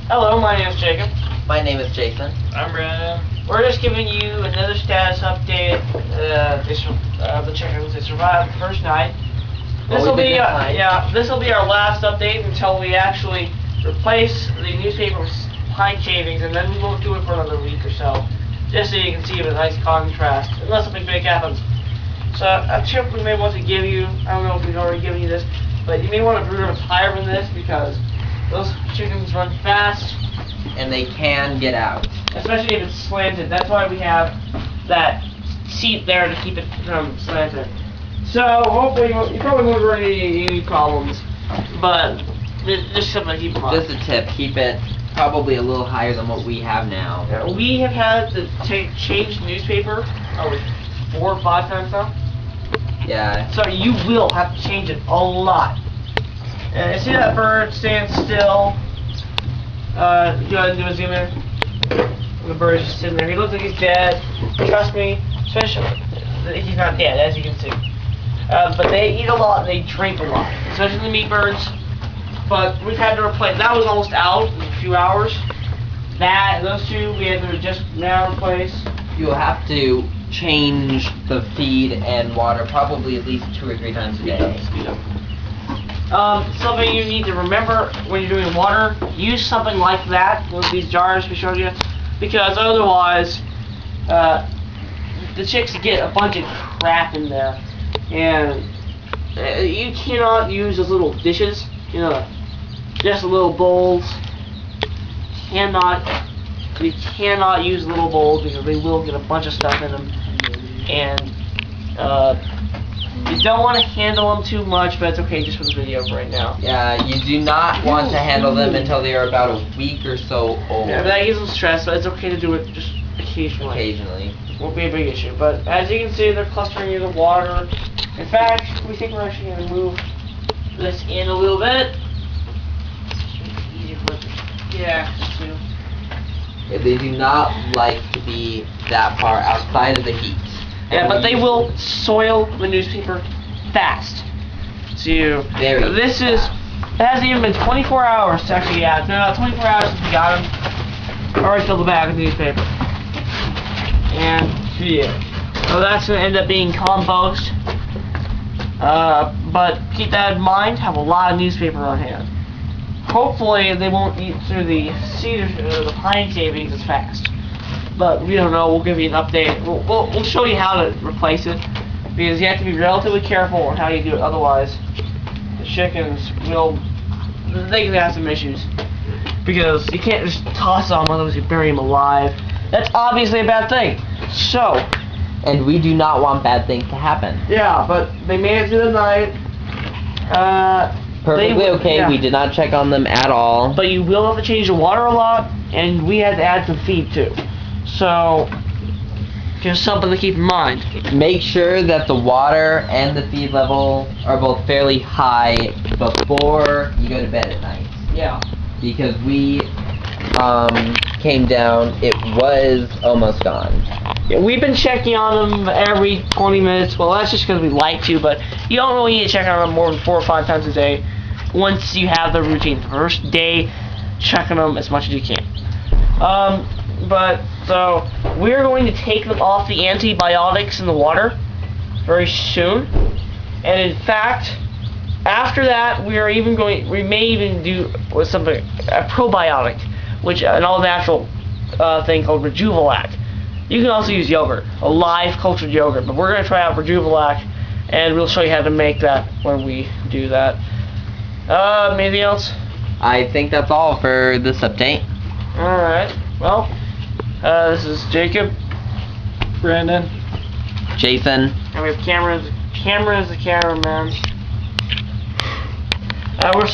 Hello, my name is Jacob. My name is Jason. I'm Brandon. We're just giving you another status update. The chickens, they survived the first night. This will be this will be our last update until we actually replace the newspaper with pine shavings, and then we won't do it for another week or so, just so you can see the nice contrast, unless something big happens. So a tip we may want to give you, I don't know if we've already given you this, but you may want to breed them higher than this because those chickens run fast. And they can get out. Especially if it's slanted. That's why we have that seat there to keep it from slanted. So hopefully you probably won't run into any problems, but just something to keep in mind. Just a tip, keep it probably a little higher than what we have now. Yeah, we have had to change newspaper 4 or 5 times now. Yeah. So you will have to change it a lot. And see that bird stand still? Go ahead and do a zoom in. The bird is just sitting there. He looks like he's dead. Trust me, especially he's not dead, as you can see. But they eat a lot. They drink a lot, especially the meat birds. But we've had to replace. That was almost out in a few hours. Those two we had to just now replace. You'll have to change the feed and water probably at least 2 or 3 times a day. Something you need to remember when you're doing water, use something like that, one of these jars we showed you, because otherwise the chicks get a bunch of crap in there, and you cannot use those little dishes, just little bowls. You cannot use little bowls because they will get a bunch of stuff in them, and you don't want to handle them too much, but it's okay just for the video right now. Yeah, you do not want to handle them until they are about a week or so old. Yeah, but that gives them stress, but it's okay to do it just occasionally. Occasionally. Won't be a big issue, but as you can see, they're clustering in the water. In fact, we think we're actually going to move this in a little bit. Easier for it to, They do not like to be that far outside of the heat. Yeah, but they will soil the newspaper fast. So this is, it hasn't even been 24 hours to actually get out. No, 24 hours since we got them. Already filled the bag with newspaper. And yeah, so that's going to end up being compost. But keep that in mind, have a lot of newspaper on hand. Hopefully they won't eat through the the pine shavings as fast. But we don't know. We'll give you an update. We'll show you how to replace it, because you have to be relatively careful on how you do it. Otherwise, the chickens they can have some issues, because you can't just toss them, otherwise you bury them alive. That's obviously a bad thing. So, and we do not want bad things to happen. yeah, but they made it through the night. Perfectly okay. Yeah. We did not check on them at all. But you will have to change the water a lot, and we had to add some feed too. So, just something to keep in mind. Make sure that the water and the feed level are both fairly high before you go to bed at night. Yeah. Because we came down, it was almost gone. Yeah, we've been checking on them every 20 minutes. Well, that's just because we like to, but you don't really need to check on them more than 4 or 5 times a day once you have the routine. The first day, check on them as much as you can. So we're going to take them off the antibiotics in the water very soon, and in fact, after that, we may even do with something a probiotic, which an all-natural thing called Rejuvelac. You can also use yogurt, a live cultured yogurt, but we're going to try out Rejuvelac, and we'll show you how to make that when we do that. Anything else? I think that's all for this update. Alright, well, this is Jacob, Brandon, Jason, and we have Cameron as the cameraman. We're